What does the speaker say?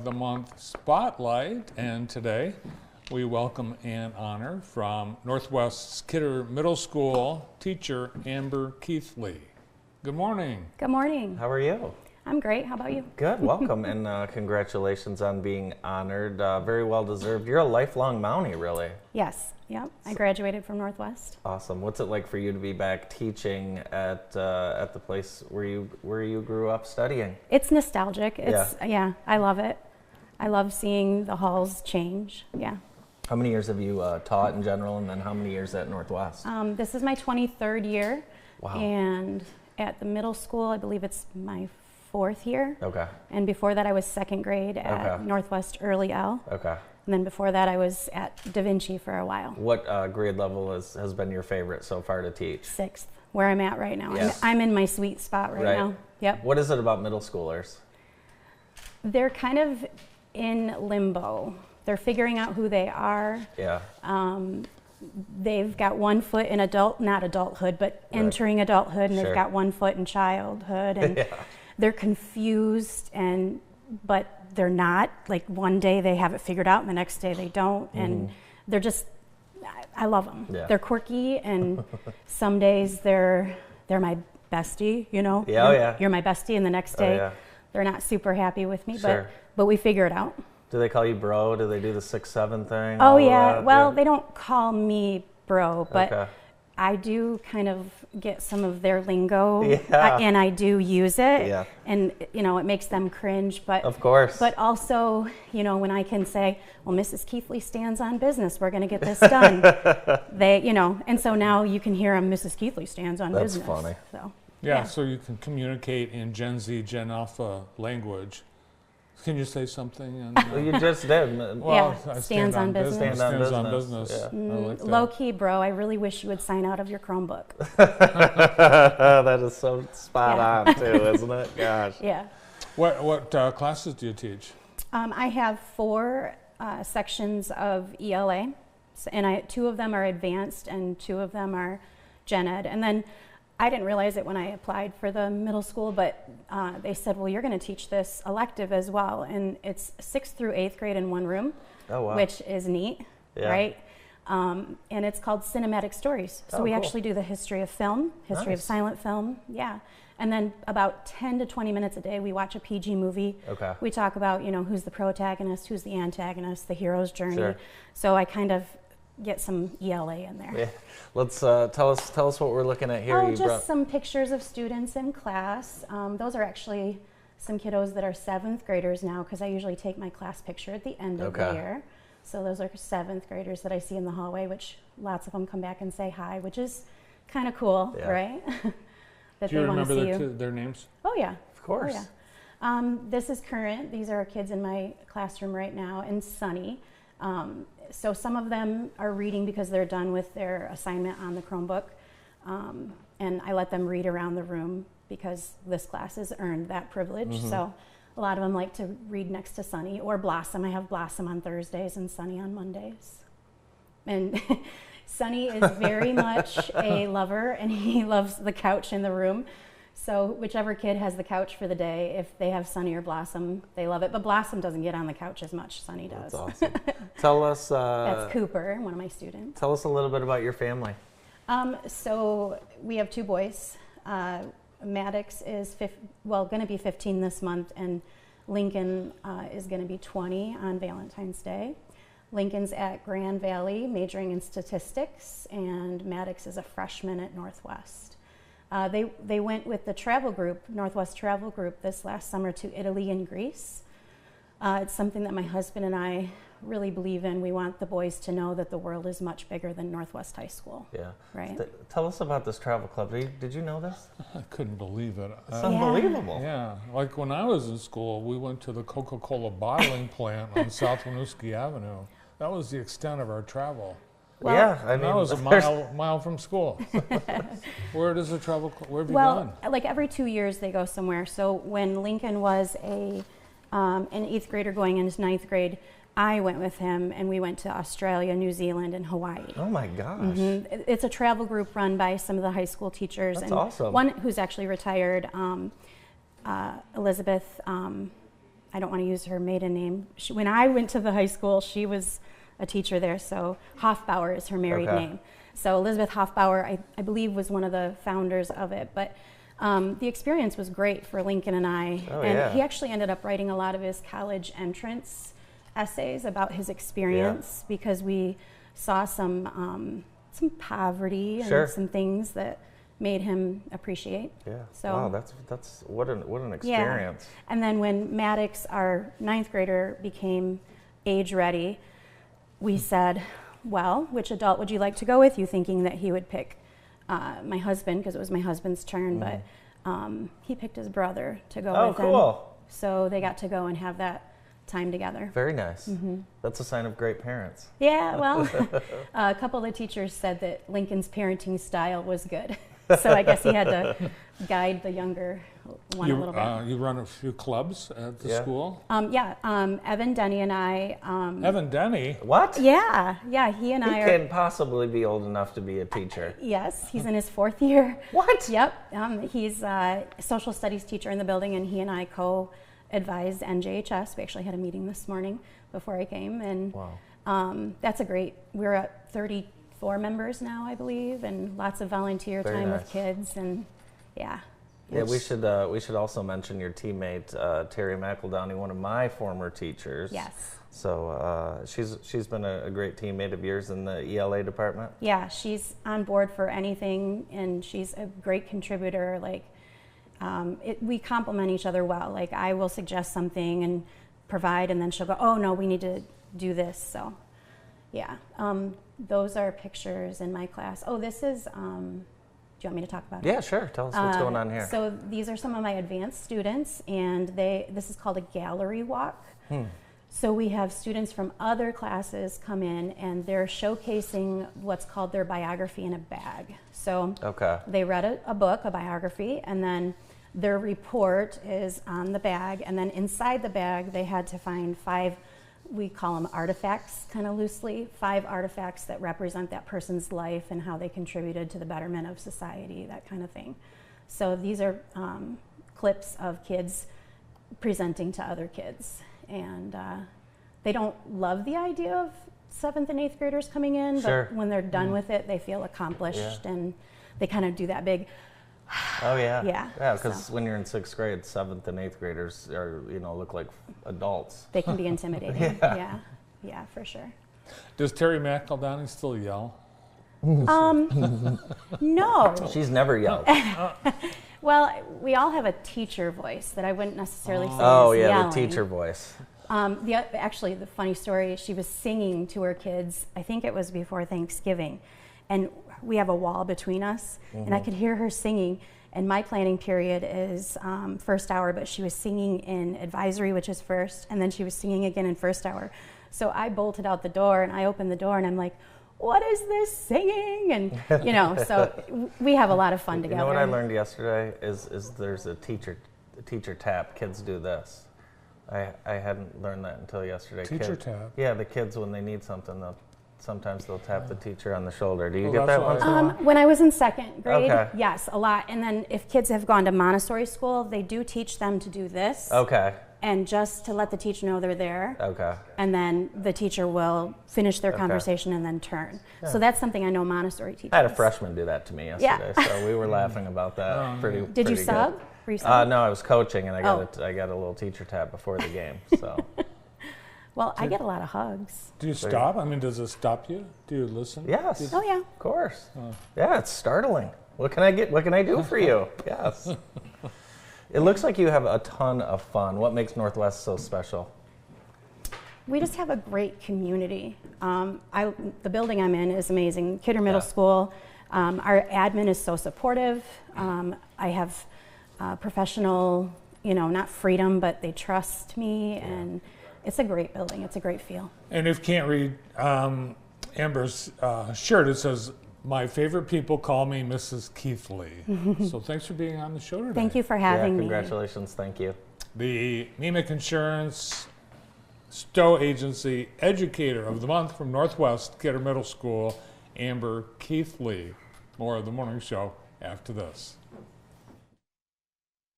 The month spotlight, and today we welcome and honor from Northwest Kidder Middle School teacher Amber Keathley. Good morning. Good morning. How are you? I'm great. How about you? Good. Welcome and congratulations on being honored. Very well deserved. You're a lifelong Mountie, really. Yes. Yep. I graduated from Northwest. Awesome. What's it like for you to be back teaching at the place where you grew up studying? It's nostalgic. Yeah. I love it. I love seeing the halls change. Yeah. How many years have you taught in general, and then how many years at Northwest? This is my 23rd year. Wow. And at the middle school, I believe it's my 4th year. Okay. And before that, I was 2nd grade at Northwest Early L. Okay. And then before that, I was at Da Vinci for a while. What grade level has been your favorite so far to teach? 6th, where I'm at right now. Yes. I'm in my sweet spot right now. Yep. What is it about middle schoolers? They're kind of in limbo. They're figuring out who they are. Yeah. They've got one foot in not adulthood, but entering adulthood, and they've got one foot in childhood, and they're confused, but they're not. Like one day they have it figured out, and the next day they don't, and they're just, I love them. Yeah. They're quirky, and some days they're my bestie, you know? You're my bestie, and the next day they're not super happy with me, but we figure it out. Do they call you bro? Do they do the 6'7" thing? Oh yeah, well they don't call me bro, but I do kind of get some of their lingo, and I do use it, and it makes them cringe, but of course. But also, when I can say, well, Mrs. Keathley stands on business, we're going to get this done. And so now you can hear them, Mrs. Keathley stands on business. That's funny. So so you can communicate in Gen Z, Gen Alpha language. Can you say something? Well, you just did. Well, stands on business. Stands on business. Yeah. I like that. Low key, bro. I really wish you would sign out of your Chromebook. That is so spot on, too, isn't it? Gosh. Yeah. What classes do you teach? I have 4 sections of ELA, and 2 of them are advanced, and 2 of them are gen ed. And then I didn't realize it when I applied for the middle school, but they said, well, you're going to teach this elective as well. And it's 6th through 8th grade in one room, which is neat, right? And it's called Cinematic Stories. So we actually do the history of film, history of silent film, And then about 10 to 20 minutes a day, we watch a PG movie. Okay. We talk about, who's the protagonist, who's the antagonist, the hero's journey. Sure. So I kind of get some ELA in there. Yeah. Let's tell us what we're looking at here. Just some pictures of students in class. Those are actually some kiddos that are 7th graders now, because I usually take my class picture at the end of the year. So those are 7th graders that I see in the hallway, which lots of them come back and say hi, which is kind of cool, right? Do you remember their names? Oh yeah, of course. Oh, yeah. This is current. These are kids in my classroom right now, and Sunny. So some of them are reading because they're done with their assignment on the Chromebook, and I let them read around the room because this class has earned that privilege. So a lot of them like to read next to Sunny or Blossom. I have Blossom on Thursdays and Sunny on Mondays. And Sunny is very much a lover, and he loves the couch in the room. So whichever kid has the couch for the day, if they have Sunny or Blossom, they love it. But Blossom doesn't get on the couch as much. Sunny does. That's awesome. Tell us. That's Cooper, one of my students. Tell us a little bit about your family. So we have 2 boys. Maddox is going to be 15 this month, and Lincoln is going to be 20 on Valentine's Day. Lincoln's at Grand Valley, majoring in statistics, and Maddox is a freshman at Northwest. They went with the travel group, Northwest Travel Group, this last summer to Italy and Greece. It's something that my husband and I really believe in. We want the boys to know that the world is much bigger than Northwest High School. Yeah. Right? Tell us about this travel club. Did you know this? I couldn't believe it. It's unbelievable. Yeah. Like when I was in school, we went to the Coca-Cola bottling plant on South Winooski Avenue. That was the extent of our travel. Well, I mean, that was a mile from school. Where does the travel? Where have you gone? Like every 2 years they go somewhere. So when Lincoln was an 8th grader going into 9th grade, I went with him, and we went to Australia, New Zealand, and Hawaii. Oh my gosh. It's a travel group run by some of the high school teachers. That's awesome. One who's actually retired, Elizabeth, I I don't want to use her maiden name. When I went to the high school, she was a teacher there, so Hoffbauer is her married name. So Elizabeth Hoffbauer, I believe, was one of the founders of it. But the experience was great for Lincoln and I. He actually ended up writing a lot of his college entrance essays about his experience because we saw some poverty and some things that made him appreciate. Yeah. So, wow, that's what an experience. Yeah. And then when Maddox, our 9th grader, became age ready, we said, well, which adult would you like to go with you, thinking that he would pick my husband, because it was my husband's turn, but he picked his brother to go with him. Oh, cool. So they got to go and have that time together. Very nice. That's a sign of great parents. Yeah, well, a couple of the teachers said that Lincoln's parenting style was good. So I guess he had to guide the younger one a little bit. You run a few clubs at the school? Evan Denny and I. Evan Denny? What? Yeah, he and I He can't possibly be old enough to be a teacher. Yes, he's in his 4th year. What? Yep, he's a social studies teacher in the building, and he and I co-advised NJHS. We actually had a meeting this morning before I came, and that's we're at 34 members now, I believe, and lots of volunteer time with kids, and yeah, we should also mention your teammate Terry McEldowney, one of my former teachers. Yes. So she's been a great teammate of yours in the ELA department. Yeah, she's on board for anything, and she's a great contributor. Like we complement each other well. Like I will suggest something and provide, and then she'll go, "Oh no, we need to do this." So yeah. Those are pictures in my class. Oh, this is, do you want me to talk about it? Yeah, sure. Tell us what's going on here. So these are some of my advanced students, and this is called a gallery walk. So we have students from other classes come in, and they're showcasing what's called their biography in a bag. So they read a book, a biography, and then their report is on the bag, and then inside the bag they had to find 5, we call them artifacts, kind of loosely, 5 artifacts that represent that person's life and how they contributed to the betterment of society, that kind of thing. So these are clips of kids presenting to other kids. And they don't love the idea of 7th and 8th graders coming in, but when they're done with it, they feel accomplished, and they kind of do that big, yeah, because when you're in 6th grade, 7th and 8th graders are, look like adults. They can be intimidating. Yeah, for sure. Does Terry McEldowney still yell? No. She's never yelled. Well, we all have a teacher voice that I wouldn't necessarily say is the yelling. teacher voice. Actually, the funny story, she was singing to her kids, I think it was before Thanksgiving, and we have a wall between us, and I could hear her singing, and my planning period is first hour, but she was singing in advisory, which is first, and then she was singing again in first hour. So I bolted out the door, and I opened the door, and I'm like, what is this singing? And, so we have a lot of fun together. You know what I learned yesterday is there's a teacher tap. Kids do this. I hadn't learned that until yesterday. Teacher tap? Yeah, the kids, when they need something, sometimes they'll tap the teacher on the shoulder. Do you get that once in a while? When I was in 2nd grade, yes, a lot. And then if kids have gone to Montessori school, they do teach them to do this. And just to let the teacher know they're there. And then the teacher will finish their conversation and then turn. So that's something I know Montessori teaches. I had a freshman do that to me yesterday, so we were laughing about that. Did you sub? Were you sub? No, I was coaching, and I got a little teacher tap before the game. So. Well, I get a lot of hugs. Do you stop? I mean, does it stop you? Do you listen? Yes. Oh yeah. Of course. Yeah, it's startling. What can I do for you? Yes. It looks like you have a ton of fun. What makes Northwest so special? We just have a great community. The building I'm in is amazing. Kidder Middle School. Our admin is so supportive. I have professional, not freedom, but they trust me, and it's a great building. It's a great feel. And if you can't read Amber's shirt, it says, "My favorite people call me Mrs. Keathley." So thanks for being on the show today. Thank you for having me. Congratulations. Thank you. The Nemic Insurance Stowe Agency Educator of the Month from Northwest Kidder Middle School, Amber Keathley. More of the morning show after this.